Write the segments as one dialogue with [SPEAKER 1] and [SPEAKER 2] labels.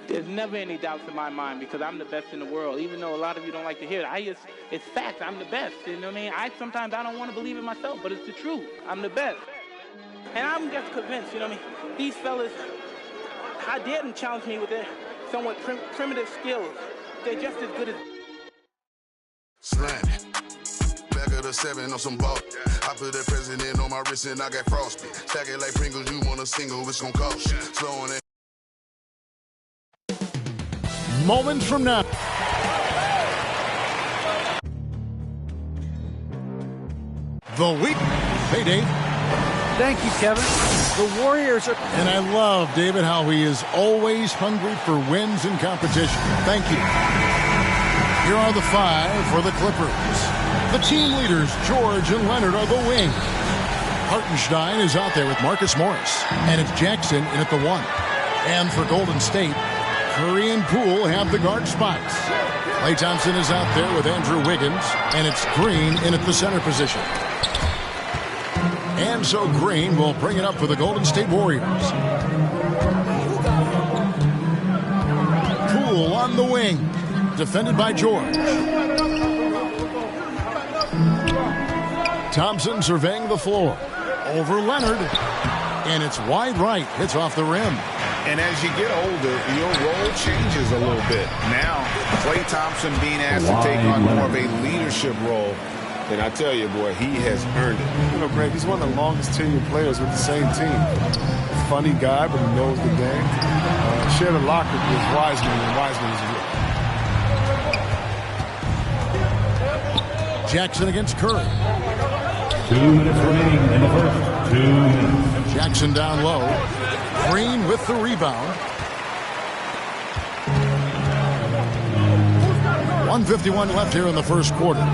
[SPEAKER 1] There's never any doubts in my mind because I'm the best in the world. Even though a lot of you don't like to hear it, it's fact. I'm the best. You know what I mean? Sometimes I don't want to believe it myself, but it's the truth. I'm the best. And I'm just convinced, you know what I mean? These fellas, I dare them challenge me with their somewhat primitive skills. They're just as good as...
[SPEAKER 2] Slam. Back of the 7 on some ball. I put that president on my wrist and I got frostbite. Stack it like Pringles, you want a single, it's gonna cost you. Slow on that.
[SPEAKER 3] Moments from now. The week. Hey, Dave.
[SPEAKER 4] Thank you, Kevin. The Warriors are...
[SPEAKER 3] And I love, David, how he is always hungry for wins and competition. Thank you. Here are the 5 for the Clippers. The team leaders, George and Leonard, are the wing. Hartenstein is out there with Marcus Morris. And it's Jackson in at the 1. And for Golden State, Curry and Poole have the guard spots. Klay Thompson is out there with Andrew Wiggins. And it's Green in at the center position. And so Green will bring it up for the Golden State Warriors. Poole on the wing. Defended by George. Thompson surveying the floor. Over Leonard. And it's wide right. Hits off the rim.
[SPEAKER 5] And as you get older, your role changes a little bit. Now, Klay Thompson being asked to take on more of a leadership role. And I tell you, boy, he has earned it.
[SPEAKER 6] You know, Greg, he's one of the longest tenured players with the same team. Funny guy, but he knows the game. Shared a locker with Wiseman, and Wiseman is good.
[SPEAKER 3] Jackson against Curry.
[SPEAKER 7] 2 minutes remaining in the first. 2 minutes.
[SPEAKER 3] Jackson down low. Green with the rebound. 1:51 left here in the first quarter.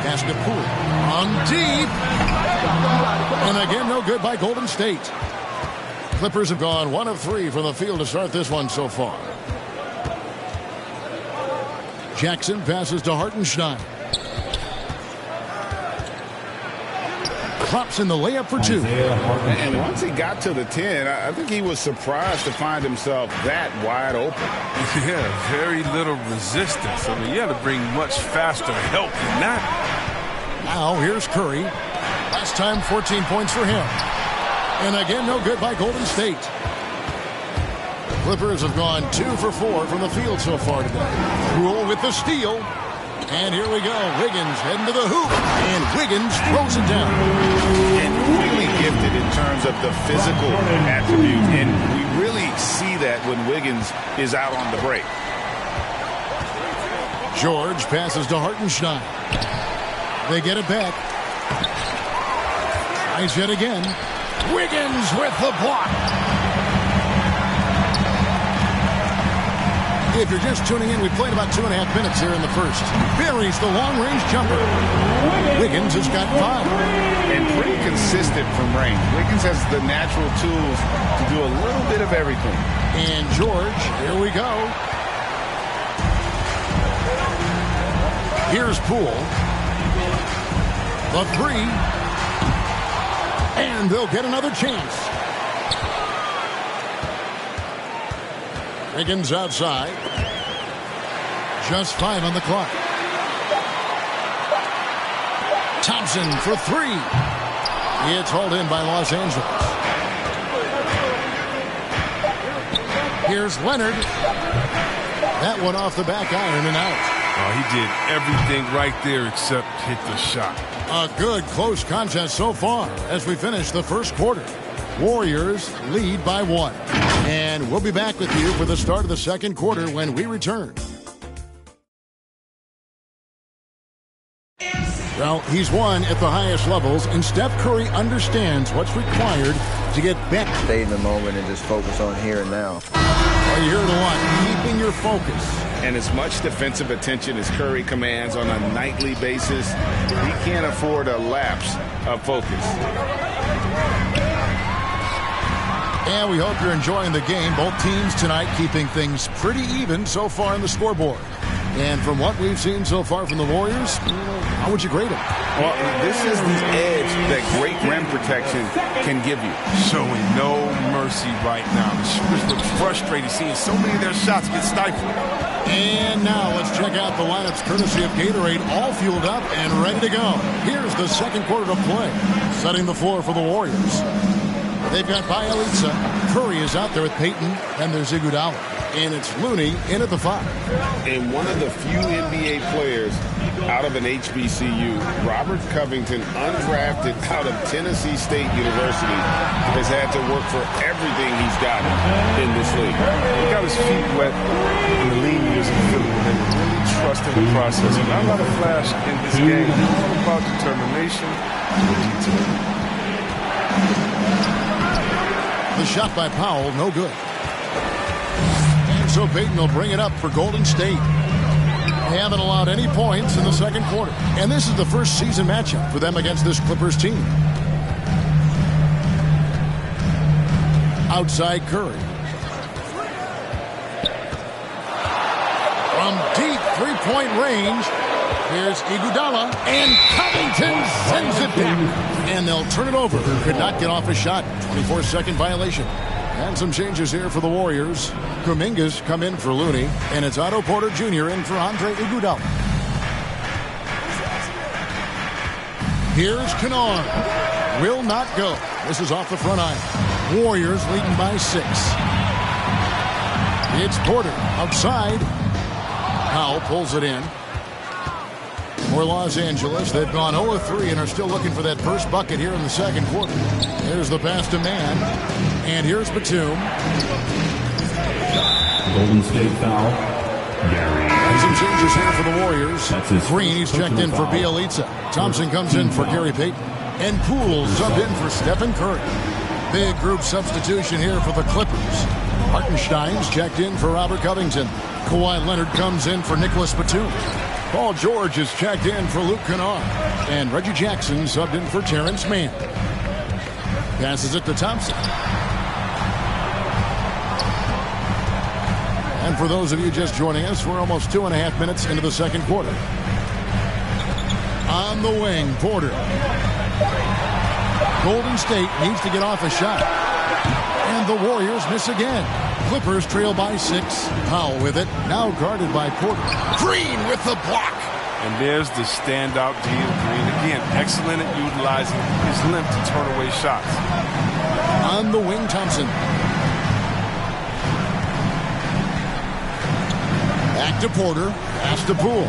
[SPEAKER 3] Pass to Poole. On deep. And again, no good by Golden State. Clippers have gone 1 of 3 from the field to start this one so far. Jackson passes to Hartenstein. Drops in the layup for 2.
[SPEAKER 5] And once he got to the 10, I think he was surprised to find himself that wide open.
[SPEAKER 8] Yeah, very little resistance. I mean, you had to bring much faster help than that.
[SPEAKER 3] Now here's Curry. Last time 14 points for him. And again, no good by Golden State. Clippers have gone 2 for 4 from the field so far today. Poole with the steal. And here we go. Wiggins heading to the hoop. And Wiggins throws it down.
[SPEAKER 5] And really gifted in terms of the physical attributes. And we really see that when Wiggins is out on the break.
[SPEAKER 3] George passes to Hartenstein. They get it back. Tries yet again. Wiggins with the block. If you're just tuning in, we played about 2.5 minutes here in the first. Buries the long-range jumper. Wiggins has got 5.
[SPEAKER 5] And pretty consistent from range. Wiggins has the natural tools to do a little bit of everything.
[SPEAKER 3] And George, here we go. Here's Poole. The 3. And they'll get another chance. Wiggins outside. Just 5 on the clock. Thompson for 3. It's hauled in by Los Angeles. Here's Leonard. That one off the back iron and out.
[SPEAKER 8] Oh, he did everything right there except hit the shot.
[SPEAKER 3] A good close contest so far as we finish the first quarter. Warriors lead by 1. And we'll be back with you for the start of the second quarter when we return. Well, he's won at the highest levels, and Steph Curry understands what's required to get better.
[SPEAKER 9] Stay in the moment and just focus on here and now.
[SPEAKER 3] Well, you hear the one, keeping your focus.
[SPEAKER 5] And as much defensive attention as Curry commands on a nightly basis, he can't afford a lapse of focus.
[SPEAKER 3] And we hope you're enjoying the game. Both teams tonight keeping things pretty even so far on the scoreboard. And from what we've seen so far from the Warriors, how would you grade them?
[SPEAKER 5] Well, this is the edge that great rim protection can give you.
[SPEAKER 8] Showing no mercy right now. The shooters look frustrated seeing so many of their shots get stifled.
[SPEAKER 3] And now let's check out the lineups courtesy of Gatorade, all fueled up and ready to go. Here's the second quarter to play. Setting the floor for the Warriors. They've got Bielitsa. Curry is out there with Payton, and there's Iguodala. And it's Looney in at the 5.
[SPEAKER 5] And one of the few NBA players out of an HBCU, Robert Covington, undrafted out of Tennessee State University, has had to work for everything he's gotten in this league.
[SPEAKER 6] He got his feet wet in the lean years in Philly and really trusting the process. Not a lot of flash in this game. It's all about determination and detail.
[SPEAKER 3] The shot by Powell, no good. And so Payton will bring it up for Golden State. They haven't allowed any points in the second quarter. And this is the first season matchup for them against this Clippers team. Outside Curry. From deep three-point range, here's Iguodala, and Covington sends it back. And they'll turn it over. Could not get off a shot. 24-second violation. And some changes here for the Warriors. Kuminga's come in for Looney, and it's Otto Porter Jr. in for Andre Iguodala. Here's Kennard. Will not go. This is off the front iron. Warriors leading by 6. It's Porter outside. Powell pulls it in. For Los Angeles, they've gone 0-3 and are still looking for that first bucket here in the second quarter. Here's the pass to Mann. And here's Batum.
[SPEAKER 7] Golden State foul. Gary.
[SPEAKER 3] And some changes here for the Warriors.
[SPEAKER 7] That's his
[SPEAKER 3] Green, he's checked in for Bielitsa. Thompson comes in for Gary Payton. And Poole subbed in for Stephen Curry. Big group substitution here for the Clippers. Hartenstein's checked in for Robert Covington. Kawhi Leonard comes in for Nicholas Batum. Paul George is checked in for Luke Kennard. And Reggie Jackson subbed in for Terrence Mann. Passes it to Thompson. And for those of you just joining us, we're almost 2.5 minutes into the second quarter. On the wing, Porter. Golden State needs to get off a shot. And the Warriors miss again. Clippers trail by 6. Powell with it. Now guarded by Porter. Green with the block.
[SPEAKER 8] And there's the standout Jalen Green. Again, excellent at utilizing his length to turn away shots.
[SPEAKER 3] On the wing, Thompson. Back to Porter. Pass to Poole.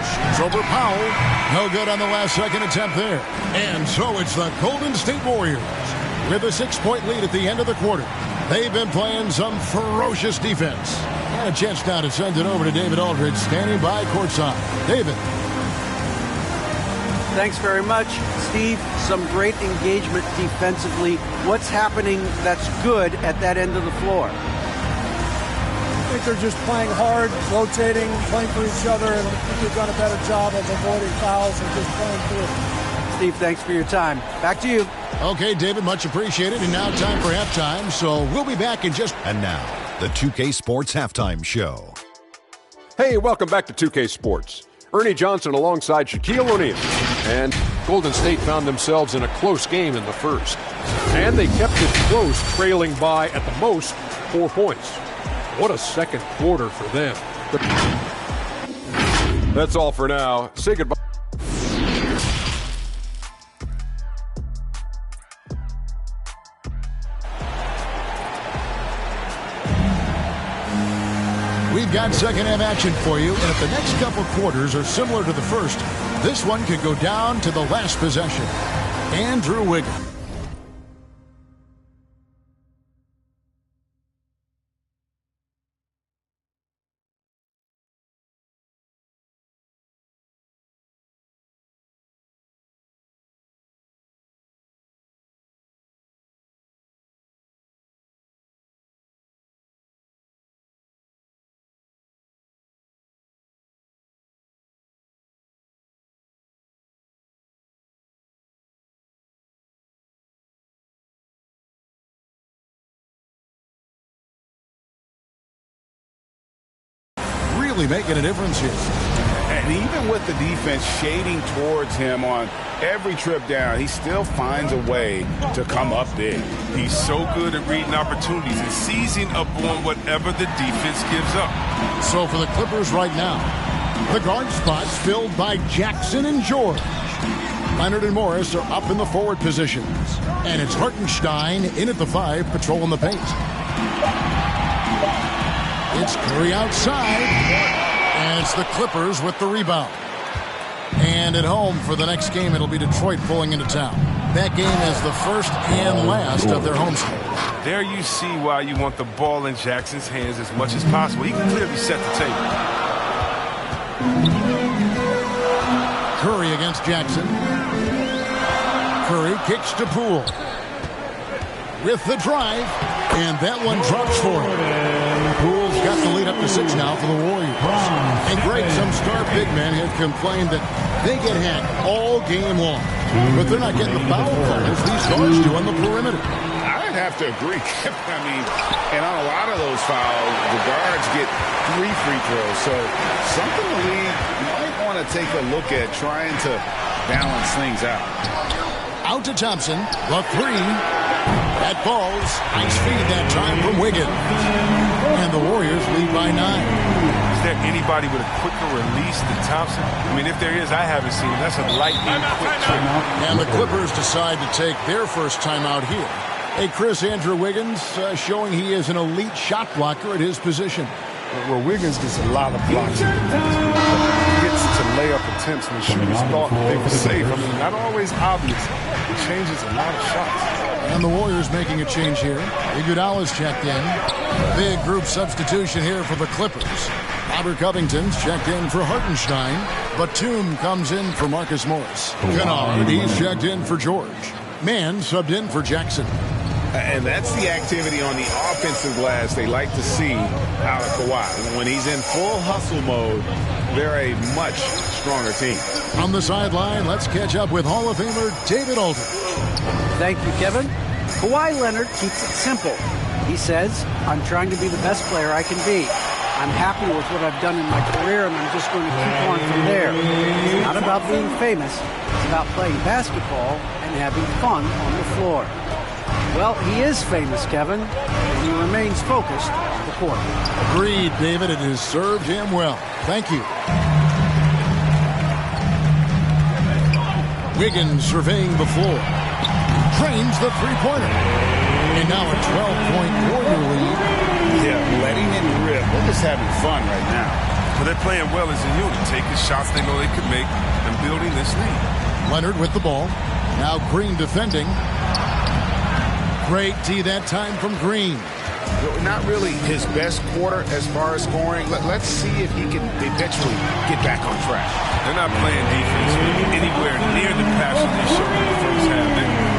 [SPEAKER 3] Shoots over Powell. No good on the last second attempt there. And so it's the Golden State Warriors with a 6-point lead at the end of the quarter. They've been playing some ferocious defense. And a chance now to send it over to David Aldridge, standing by courtside. David.
[SPEAKER 4] Thanks very much, Steve. Some great engagement defensively. What's happening that's good at that end of the floor?
[SPEAKER 10] I think they're just playing hard, rotating, playing for each other, and I think they've done a better job of avoiding fouls and just playing through.
[SPEAKER 4] Steve, thanks for your time. Back to you.
[SPEAKER 3] Okay, David, much appreciated. And now time for halftime, so we'll be back in just...
[SPEAKER 11] And now, the 2K Sports Halftime Show.
[SPEAKER 12] Hey, welcome back to 2K Sports. Ernie Johnson alongside Shaquille O'Neal. And Golden State found themselves in a close game in the first. And they kept it close, trailing by, at the most, 4 points. What a second quarter for them. That's all for now. Say goodbye.
[SPEAKER 3] We've got second half action for you, and if the next couple quarters are similar to the first, this one could go down to the last possession. Andrew Wiggins. really making a difference here.
[SPEAKER 5] And even with the defense shading towards him on every trip down, he still finds a way to come up big.
[SPEAKER 8] He's so good at reading opportunities and seizing up on whatever the defense gives up.
[SPEAKER 3] So for the Clippers right now, the guard spots filled by Jackson and George. Leonard and Morris are up in the forward positions. And it's Hartenstein in at the 5, patrolling the paint. It's Curry outside. And it's the Clippers with the rebound. And at home for the next game, it'll be Detroit pulling into town. That game is the first and last of their home series.
[SPEAKER 8] There you see why you want the ball in Jackson's hands as much as possible. He can clearly set the table.
[SPEAKER 3] Curry against Jackson. Curry kicks to Poole. With the drive, and that one drops for him. Poole's got the lead up to 6 now for the Warriors. And Greg, some star big men have complained that they get hacked all game long. But they're not getting the foul call as these guards do on the perimeter.
[SPEAKER 5] I'd have to agree. I mean, and on a lot of those fouls, the guards get 3 free throws. So something the league might want to take a look at trying to balance things out.
[SPEAKER 3] Out to Thompson, the 3. That falls. Nice feed that time from Wiggins. And the Warriors lead by 9.
[SPEAKER 8] Is there anybody with a quicker release than Thompson? I mean, if there is, I haven't seen him. That's a lightning quick trick.
[SPEAKER 3] And the Clippers decide to take their first timeout here. Hey, Chris, Andrew Wiggins showing he is an elite shot blocker at his position.
[SPEAKER 6] Well, Wiggins gets a lot of blocks. He gets to layup attempts when shooters thought they were safe. I mean, not always obvious. He changes a lot of shots.
[SPEAKER 3] And the Warriors making a change here. Iguodala's checked in. Big group substitution here for the Clippers. Robert Covington's checked in for Hartenstein. Batum comes in for Marcus Morris. Kennard, he's checked in for George. Mann subbed in for Jackson.
[SPEAKER 5] And that's the activity on the offensive glass they like to see out of Kawhi. When he's in full hustle mode, they're a much stronger team.
[SPEAKER 3] On the sideline, let's catch up with Hall of Famer David Aldridge.
[SPEAKER 4] Thank you, Kevin. Kawhi Leonard keeps it simple. He says, I'm trying to be the best player I can be. I'm happy with what I've done in my career, and I'm just going to keep on from there. It's not about being famous. It's about playing basketball and having fun on the floor. Well, he is famous, Kevin, and he remains focused on the court.
[SPEAKER 3] Agreed, David. It has served him well. Thank you. Wiggins surveying the floor. Drains the three-pointer. And now a 12-point Warrior lead.
[SPEAKER 5] Yeah, letting it rip. They're just having fun right now.
[SPEAKER 8] Well, they're playing well as a unit, taking shots they know they could make and building this lead.
[SPEAKER 3] Leonard with the ball. Now Green defending. Great D that time from Green.
[SPEAKER 5] Not really his best quarter as far as scoring. Let's see if he can eventually get back on track.
[SPEAKER 8] They're not playing defense anywhere near the passion they showed in the first half.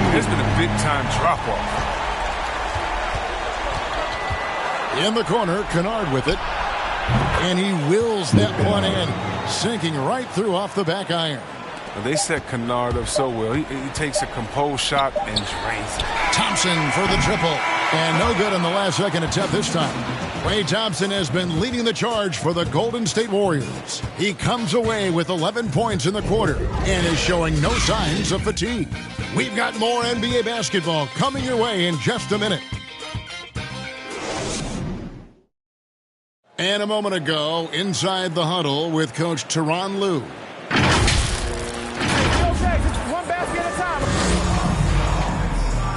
[SPEAKER 8] There's been a big-time drop-off.
[SPEAKER 3] In the corner, Kennard with it. And he wills that one in, sinking right through off the back iron.
[SPEAKER 8] Well, they set Kennard up so well. He takes a composed shot and drains it.
[SPEAKER 3] Thompson for the triple. And no good on the last second attempt this time. Klay Thompson has been leading the charge for the Golden State Warriors. He comes away with 11 points in the quarter and is showing no signs of fatigue. We've got more NBA basketball coming your way in just a minute. And a moment ago, inside the huddle with Coach Tyronn Lue.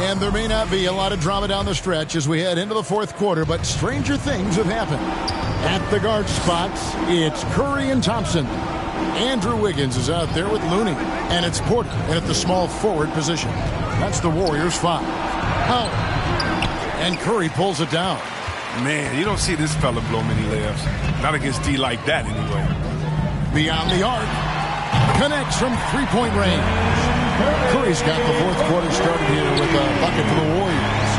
[SPEAKER 3] And there may not be a lot of drama down the stretch as we head into the fourth quarter, but stranger things have happened. At the guard spots, it's Curry and Thompson. Andrew Wiggins is out there with Looney. And it's Porter at the small forward position. That's the Warriors' 5. Oh. And Curry pulls it down.
[SPEAKER 8] Man, you don't see this fella blow many layups. Not against D like that, anyway.
[SPEAKER 3] Beyond the arc. Connects from three-point range. Curry's got the fourth quarter started here with a bucket for the Warriors.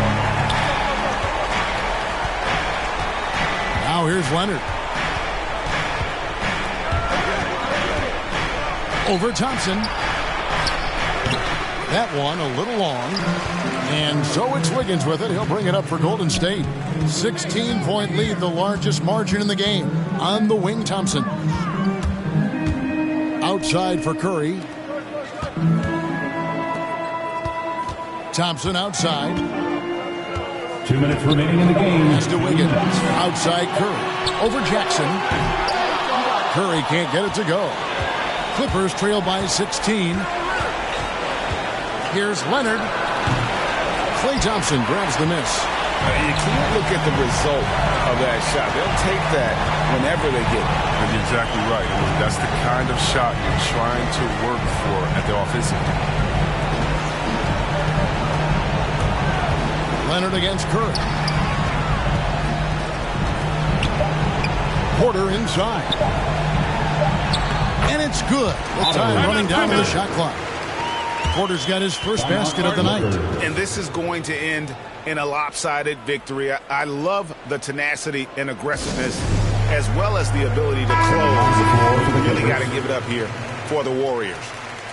[SPEAKER 3] Now here's Leonard. Over Thompson. That one a little long. And so it's Wiggins with it. He'll bring it up for Golden State. 16-point lead, the largest margin in the game. On the wing, Thompson. Outside for Curry. Thompson outside.
[SPEAKER 7] 2 minutes remaining in the game.
[SPEAKER 3] Pass to Wiggins. Outside Curry. Over Jackson. Curry can't get it to go. Clippers trail by 16. Here's Leonard. Klay Thompson grabs the miss.
[SPEAKER 5] You can't look at the result of that shot. They'll take that whenever they get it.
[SPEAKER 8] You're exactly right. I mean, that's the kind of shot you're trying to work for at the offensive end.
[SPEAKER 3] Leonard against Curry. Porter inside. And it's good. With time running down to the shot clock. Porter's got his first basket of the night.
[SPEAKER 5] And this is going to end in a lopsided victory. I love the tenacity and aggressiveness as well as the ability to close. You really got to give it up here for the Warriors.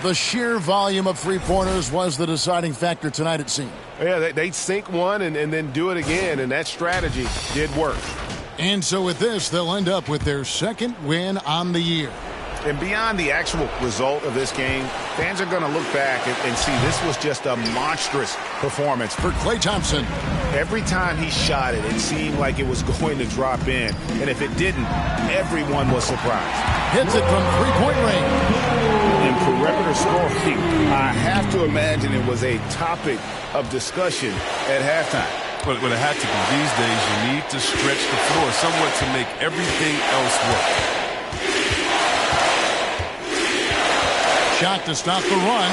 [SPEAKER 3] The sheer volume of three-pointers was the deciding factor tonight, it seemed.
[SPEAKER 5] Yeah, they sink one and then do it again, and that strategy did work.
[SPEAKER 3] And so with this, they'll end up with their second win on the year.
[SPEAKER 5] And beyond the actual result of this game, fans are going to look back and see this was just a monstrous performance
[SPEAKER 3] for Klay Thompson.
[SPEAKER 5] Every time he shot it, it seemed like it was going to drop in. And if it didn't, everyone was surprised.
[SPEAKER 3] Hits it from three-point range.
[SPEAKER 5] In perimeter scoring, I have to imagine it was a topic of discussion at halftime.
[SPEAKER 8] But it had to be. These days, you need to stretch the floor somewhat to make everything else work.
[SPEAKER 3] Shot to stop the run.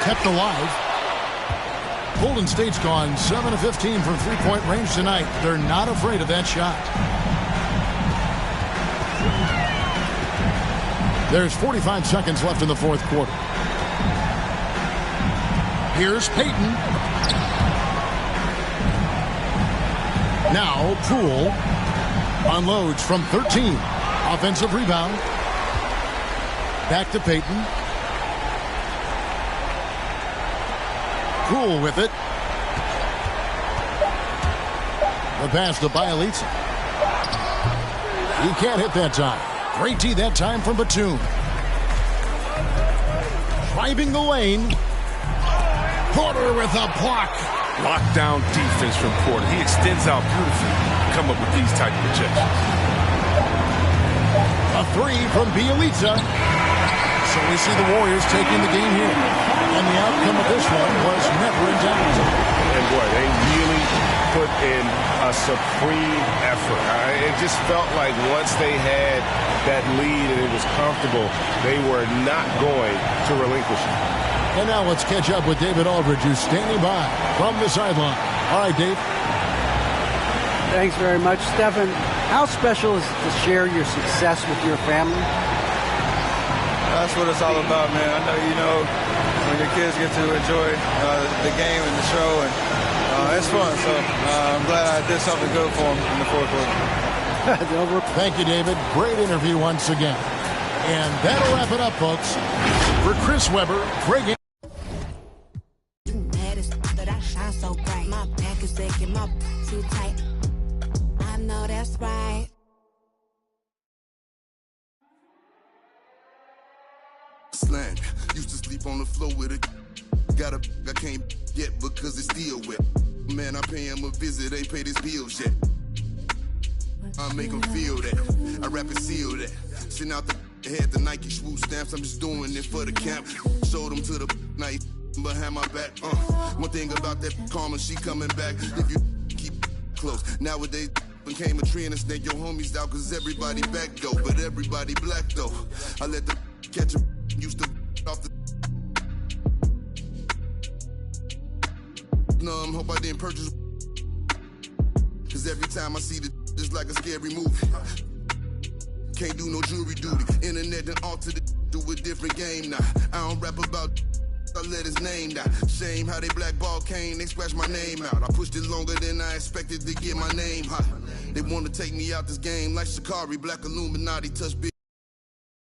[SPEAKER 3] Kept alive. Golden State's gone 7 of 15 from three-point range tonight. They're not afraid of that shot. There's 45 seconds left in the fourth quarter. Here's Payton. Now Poole unloads from 13. Offensive rebound. Back to Payton. Poole with it. The pass to Bielitsa. He can't hit that time. Great D that time from Batum. Driving the lane. Porter with a block.
[SPEAKER 8] Lockdown defense from Porter. He extends out beautifully to come up with these type of projections.
[SPEAKER 3] A three from Bielitsa. So we see the Warriors taking the game here. And the outcome of this one was never in doubt.
[SPEAKER 5] And boy, they really put in a supreme effort. It just felt like once they had that lead and it was comfortable, they were not going to relinquish it.
[SPEAKER 3] And now let's catch up with David Aldridge, who's standing by from the sideline. All right, Dave.
[SPEAKER 4] Thanks very much, Stephen. How special is it to share your success with your family?
[SPEAKER 13] That's what it's all about, man. I know, when your kids get to enjoy the game and the show, and it's fun. So I'm glad I did something good for them in the fourth quarter.
[SPEAKER 3] Thank you, David. Great interview once again. And that'll wrap it up, folks. For Chris Webber, Greg.
[SPEAKER 14] I know that's right.
[SPEAKER 2] Slam. Used to sleep on the floor with it. Got a I can't get because it's still wet. Man, I pay him a visit, ain't paid his bills yet. I make him feel that. I rap and seal that. Send out the head, the Nike swoop stamps. I'm just doing it for the camp. Showed them to the night behind my back. One thing about that karma, she coming back. If you keep close. Nowadays became a trend and snake your homies out cause everybody back though. But everybody black though. I let the catch a used to off the numb. Hope I didn't purchase cause every time I see the just like a scary movie. Can't do no jury duty. Internet and alter the do a different game now. I don't rap about I let his name down. Shame how they blackball Kane, they scratch my name out. I pushed it longer than I expected to get my name hot. They wanna take me out this game like Shikari, Black Illuminati, touch big.